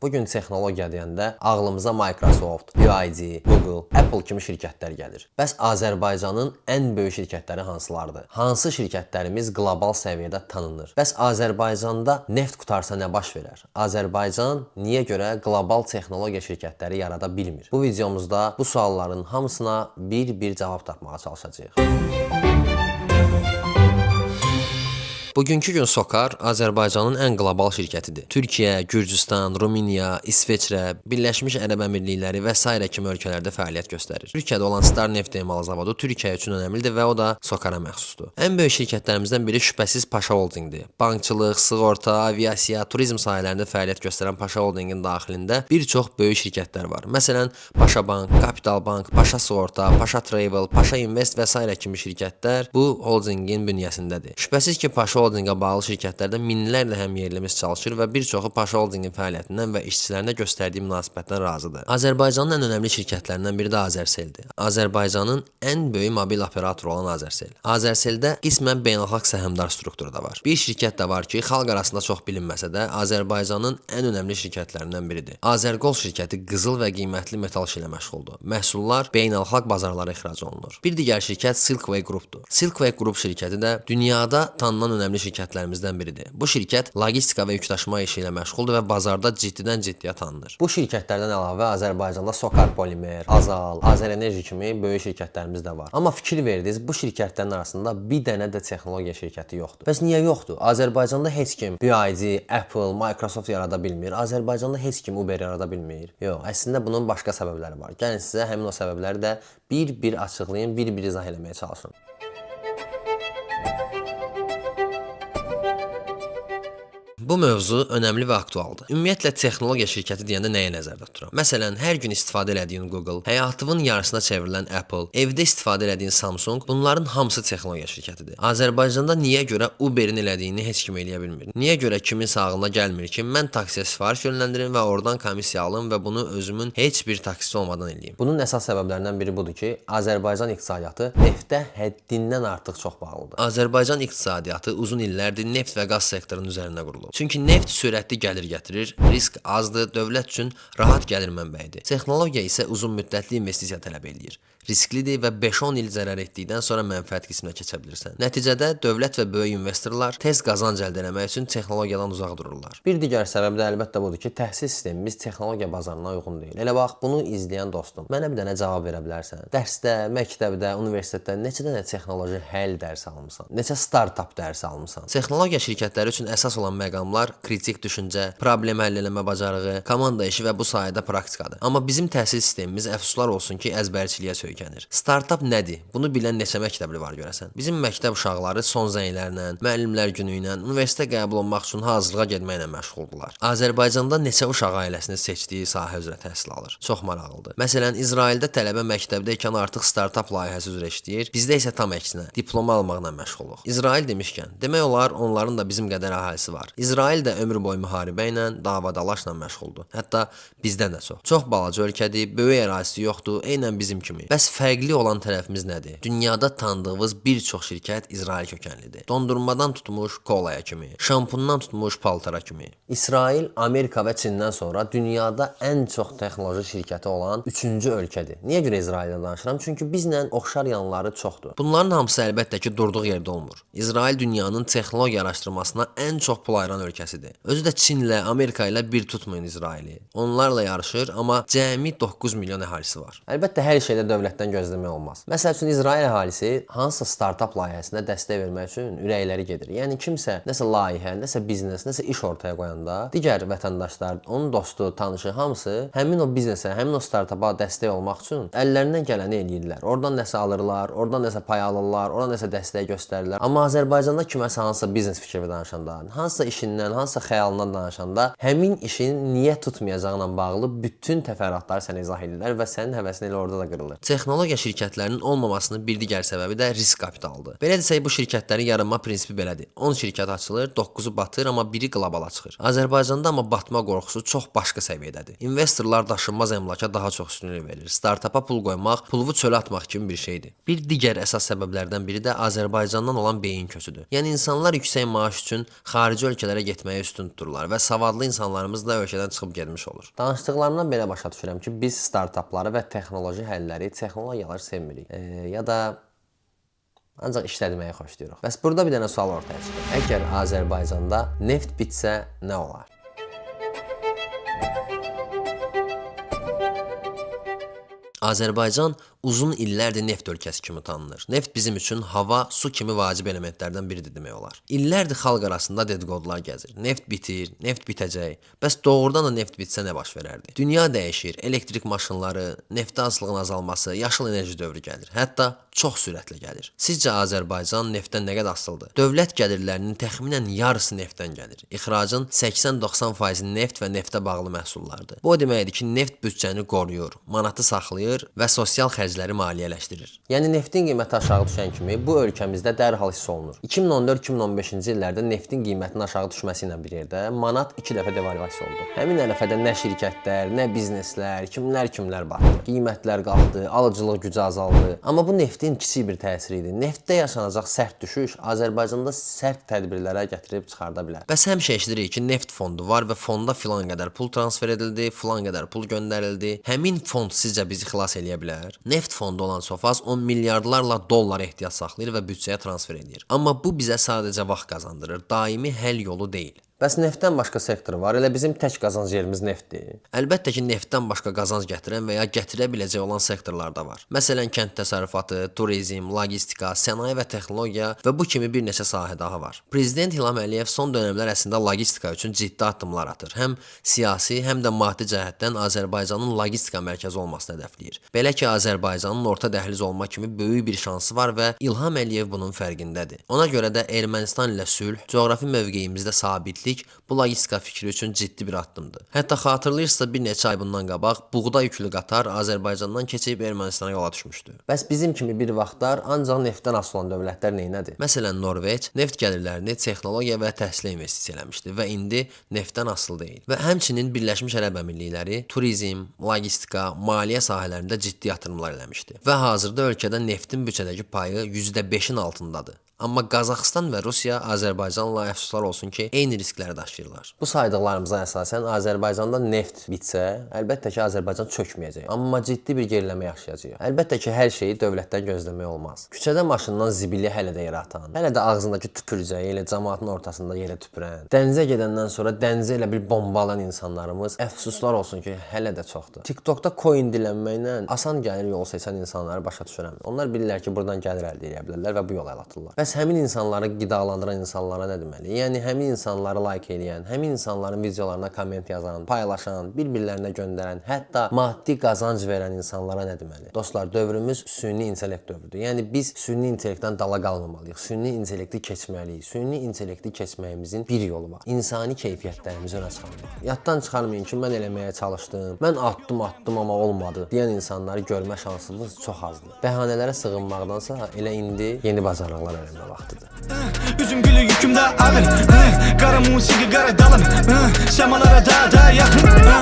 Bugün texnologiya deyəndə ağlımıza Microsoft, BYD, Google, Apple kimi şirkətlər gəlir. Bəs Azərbaycanın ən böyük şirkətləri hansılardır? Hansı şirkətlərimiz qlobal səviyyədə tanınır? Bəs Azərbaycanda neft qutarsa nə baş verər? Azərbaycan niyə görə qlobal texnologiya şirkətləri yarada bilmir? Bu videomuzda bu sualların hamısına bir cavab tapmağa çalışacağıq. Bugünkü gün SOCAR Azərbaycanın ən qlobal şirkətidir. Türkiyə, Gürcüstan, Rumıniya, İsveçrə, Birləşmiş Ərəb Əmirlikləri və s. kimi ölkələrdə fəaliyyət göstərir. Türkiyədə olan Star Neft emalı zavodu Türkiyə üçün önəmlidir və o da SOCAR-a məxsusdur. Ən böyük şirkətlərimizdən biri şübhəsiz Paşa Holdingdir. Bankçılıq, sığorta, aviasiya, turizm sahələrində fəaliyyət göstərən Paşa Holdingin daxilində bir çox böyük şirkətlər var. Məsələn, Paşa Bank, Kapital Bank, Paşa Sığorta, Paşa Travel, Paşa Invest və s. kimi şirkətlər bu holdingin bünyəsindədir. Şübhəsiz ki, Paşa Holdinqə bağlı şirkətlərdə minlərlə həmyerlimiz çalışır və bir çoxu Paşa Holdingin fəaliyyətindən və işçilərinə göstərdiyi münasibətdən razıdır. Azərbaycanın ən önəmli şirkətlərindən biri də Azərseldir. Azərbaycanın ən böyük mobil operatoru olan Azərsel. Azərseldə qismən beynəlxalq səhmdar strukturu da var. Bir şirkət də var ki, xalq arasında çox bilinməsə də Azərbaycanın ən önəmli şirkətlərindən biridir. Azərqol şirkəti qızıl və qiymətli metal işi ilə məşğuldur. Məhsullar beynəlxalq bazarlara ixrac olunur. Bir digər şirkət Silkway Groupdur. Silkway Group şirkəti də dünyada tanınan önəmli şirkətlərimizdən biridir. Bu şirkət logistika və yükdaşıma işi ilə məşğuldur və bazarda ciddidən ciddiyə tanınır. Bu şirkətlərdən əlavə Azərbaycanda SOCAR Polimer, Azal, Azərenerji kimi böyük şirkətlərimiz də var. Amma fikir verdiniz, bu şirkətlərin arasında bir dənə də texnologiya şirkəti yoxdur. Bəs niyə yoxdur? Azərbaycanda heç kim BYD, Apple, Microsoft yarada bilmir. Azərbaycanda heç kim Uber yarada bilmir. Yox, əslində bunun başqa səbəbləri var. Gəlin sizə həmin o səbəbləri də bir açıqlayım, bir izah eləməyə çalışım. Bu mövzu önəmli və aktualdır. Ümumiyyətlə texnologiya şirkəti deyəndə nəyə nəzərdə tuturam? Məsələn, hər gün istifadə elədiyin Google, həyatının yarısına çevrilən Apple, evdə istifadə elədiyin Samsung, bunların hamısı texnologiya şirkətidir. Azərbaycanda niyə görə Uber-in elədiyini heç kim eləyə bilmir? Niyə görə kiminsə ağlına gəlmir ki, mən taksiyə sifariş yönləndirim və oradan komissiya alım və bunu özümün heç bir taksisi olmadan eləyim? Bunun əsas səbəblərindən biri budur ki, Azərbaycan iqtisadiyyatı neftə həddindən artıq çox bağlıdır. Azərbaycan iqtisadiyyatı uzun illərdir neft və qaz sektorunun üzərində qurulub. Çünki neft sürətli gəlir gətirir, risk azdır, dövlət üçün rahat gəlir mənbəyidir. Texnologiya isə uzun müddətli investisiya tələb eləyir. Risklidir və 5-10 il zərər etdikdən sonra mənfəət qisminə keçə bilirsən. Nəticədə dövlət və böyük investorlar tez qazanc əldə etmək üçün texnologiyadan uzaq dururlar. Bir digər səbəb də əlbəttə budur ki, təhsil sistemimiz texnologiya bazarına uyğun deyil. Elə bax, bunu izləyən dostum, mənə bir dənə cavab verə bilərsən. Dərsdə, məktəbdə, universitetdə neçə dənə texnoloji həll dərsi almısan? Neçə startup dərsi almısan? Texnologiya şirkətləri üçün əsas olan məqamlar kritik düşüncə, problem həll etmə bacarığı, komanda işi və bu sayədə praktikadır. Amma bizim təhsil sistemimiz əfsuslar olsun ki, əzbərçiliyə söykənir. Startup nədir? Bunu bilən neçə məktəbli var görəsən? Bizim məktəb uşaqları son zənglərlə, müəllimlər günü ilə, universitetə qəbul olmaq üçün hazırlığa getməklə məşğuldular. Azərbaycanda neçə uşaq ailəsinin seçdiyi sahə üzrə təhsil alır? Çox maraqlıdır. Məsələn, İsraildə tələbə məktəbdə ikən artıq startup layihəsi üzrə işləyir. Bizdə isə tam əksinə, diploma almaqla məşğuluq. İsrail demişkən, demək olar onların da bizim qədər əhalisi var. İsrail də ömür boyu müharibə ilə, davadalaşla məşğuldur. Hətta bizdən də çox. Çox balaca ölkədir, böyük ərazisi yoxdur, eynən bizim kimi. Bəs fərqli olan tərəfimiz nədir? Dünyada tanıdığımız bir çox şirkət İsrail kökənlidir. Dondurmadan tutmuş kolaya kimi, şampundan tutmuş paltara kimi. İsrail, Amerika və Çindən sonra dünyada ən çox texnoloji şirkəti olan 3-cü ölkədir. Niyə görə İsraildən danışıram? Çünki bizlə oxşar yanları çoxdur. Bunların hamısı əlbəttə ki, durduğu yerdə olmur. İsrail dünyanın texnologiya araşdırmasına ən çox pul ayıran ölkəsidir. Özü də Çinlə, Amerika ilə bir tutmayın İsraili. Onlarla yarışır, amma cəmi 9 milyon əhalisi var. Əlbəttə hər şeydə dövlətdən gözləmək olmaz. Məsəl üçün İsrail əhalisi hansısa startup layihəsinə dəstək vermək üçün ürəkləri gedir. Yəni kimsə nəsə layihə, nəsə biznes, nəsə iş ortaya qoyanda, digər vətəndaşlar, onun dostu, tanışı hamısı həmin o biznesə, həmin o startupa dəstək olmaq üçün əllərindən gələni eləyirlər. Oradan nəsə alırlar, oradan nəsə pay alırlar, oradan nəsə dəstək göstərirlər. Amma Azərbaycanda kiməsə hansısa biznes fikri danışanda, hansısa işindən, hansısa xəyalından danışanda həmin işin niyə tutmayacağına bağlı bütün təfərrüatları sənə izah edirlər və sənin həvəsin elə orada da qırılır. Texnologiya şirkətlərinin olmamasının bir digər səbəbi də risk kapitalıdır. Belə desək, bu şirkətlərin yaranma prinsipi belədir. 10 şirkət açılır, 9-u batır, amma biri qlobala çıxır. Azərbaycanda amma batma qorxusu çox başqa səviyyədədir. İnvestorlar daşınmaz əmlaka daha çox üstünlük verir. Startapa pul qoymaq, pulu çölə atmaq kimi bir şeydir. Bir digər əsas səbəblərdən biri də Azərbaycandan olan beyin köçüdür. Yəni insanlar yüksək maaş üçün xarici ölkələrə ölkələrə getməyə üstün tuturlar və savadlı insanlarımız da ölkədən çıxıb getmiş olur. Danışdıqlarımdan belə başa düşürəm ki, biz startapları və texnoloji həlləri, texnologiyaları sevmirik. Ya da ancaq işlətməyi xoşlayırıq. Bəs burada bir dənə sual ortaya çıxır. Əgər Azərbaycanda neft bitsə nə olar? Azərbaycan uzun illərdir neft ölkəsi kimi tanınır. Neft bizim üçün hava, su kimi vacib elementlərdən biridir demək olar. İllərdir xalq arasında dedikodular gəzir. Neft bitir, neft bitəcək. Bəs doğrudan da neft bitsə nə baş verərdi? Dünya dəyişir, elektrik maşınları, neftə asılılığın azalması, yaşıl enerji dövrü gəlir. Hətta çox sürətlə gəlir. Sizcə Azərbaycan neftdən nə qədər asılıdır? Dövlət gəlirlərinin təxminən yarısı neftdən gəlir. İxracın 80-90% neft və neftə bağlı məhsullardır. Bu o deməkdir ki, neft büdcəni qoruyur, manatı saxlayır və sosial xərcləri maliyyələşdirir. Yəni neftin qiyməti aşağı düşən kimi bu ölkəmizdə dərhal hiss olunur. 2014-2015-ci illərdə neftin qiymətinin aşağı düşməsi ilə bir yerdə manat 2 dəfə devalvasiya oldu. Həmin ərəfədə nə şirkətlər, nə bizneslər, kimlər batdı. Qiymətlər qalxdı, alıcılıq gücü azaldı. Amma bu neftin kiçik bir təsiri idi. Neftdə yaşanacaq sərt düşüş Azərbaycanda sərt tədbirlərə gətirib çıxarda bilər. Bəs həmişə eşidirik ki, neft fondu var və fonda filan qədər pul transfer edildi, filan qədər pul göndərildi. Həmin fond sizcə bizi xilas eləyə bilər? Neft fondu olan Sofaz 10 milyardlarla dollar ehtiyac saxlayır və büdcəyə transfer edir. Amma bu bizə sadəcə vaxt qazandırır, daimi həll yolu deyil. Bəs neftdən başqa sektor var, elə bizim tək qazanc yerimiz neftdir. Əlbəttə ki, neftdən başqa qazanc gətirən və ya gətirə biləcək olan sektorlar da var. Məsələn, kənd təsərrüfatı, turizm, logistika, sənaye və texnologiya və bu kimi bir neçə sahə daha var. Prezident İlham Əliyev son dövrlər əslində logistika üçün ciddi addımlar atır. Həm siyasi, həm də maddi cəhətdən Azərbaycanın logistika mərkəzi olmasını hədəfləyir. Belə ki, Azərbaycanın orta dəhliz olma kimi böyük bir şansı var və İlham Əliyev bunun fərqindədir. Ona görə də Ermənistan ilə sülh, coğrafi mövqeyimizdə sabitlik bu logistika fikri üçün ciddi bir addımdır. Hətta xatırlayırsınızsa bir neçə ay bundan qabaq buğda yüklü qatar Azərbaycandan keçib Ermənistana yola düşmüşdü. Bəs bizim kimi bir vaxtlar ancaq neftdən asılı olan dövlətlər neynədir? Məsələn, Norveç neft gəlirlərini texnologiya və təhsilə investisiya eləmişdi və indi neftdən asılı deyil. Və həmçinin Birləşmiş Ərəb Əmirlikləri turizm, logistika, maliyyə sahələrində ciddi yatırımlar eləmişdi. Və hazırda ölkədə neftin büdcədəki payı %5-in altındadır. Amma Qazaxıstan və Rusiya Azərbaycanla əfsuslar olsun ki, eyni riskləri daşıyırlar. Bu saydıqlarımıza əsasən Azərbaycanda neft bitsə, əlbəttə ki, Azərbaycan çökməyəcək. Amma ciddi bir geriləmə yaşayacaq. Əlbəttə ki, hər şeyi dövlətdən gözləmək olmaz. Küçədə maşından zibili hələ də yerə atan, hələ də ağzındakı tüpürcəyi ilə cəmaatın ortasında yerə tüpürən, dənizə gedəndən sonra dənizə elə bir bomba alan insanlarımız əfsuslar olsun ki, hələ də çoxdur. TikTokda coin dilənməklə asan gəlir yol seçən insanları başa düşürəm. Onlar bilirlər ki, buradan gəlir əldə edə bilərlər və bu yola əl atırlar. Bəs həmin insanları qidalandıran insanlara nə deməli? Yəni həmin insanları like edən, həmin insanların videolarına komment yazan, paylaşan, bir-birlərinə göndərən, hətta maddi qazanc verən insanlara nə deməli? Dostlar, dövrümüz süni intellekt dövrüdür. Yəni biz süni intellektdən dala qalmamalıyıq. Süni intellekti keçməliyik. Süni intellekti keçməyimizin bir yolu var. İnsani keyfiyyətlərimizi önə çıxarmaq. Yaddan çıxarmayın ki, mən eləməyə çalışdım, mən atdım amma olmadı deyən insanları görmə şansımız çox azdır. Bəhanələrə sığınmaqdansa elə indi yeni bacarıqlar öyrənmə vaxtıdır. Üzüm gülü yükümdə ağır, qara musiqi qara dalım, şamalara da yaxın.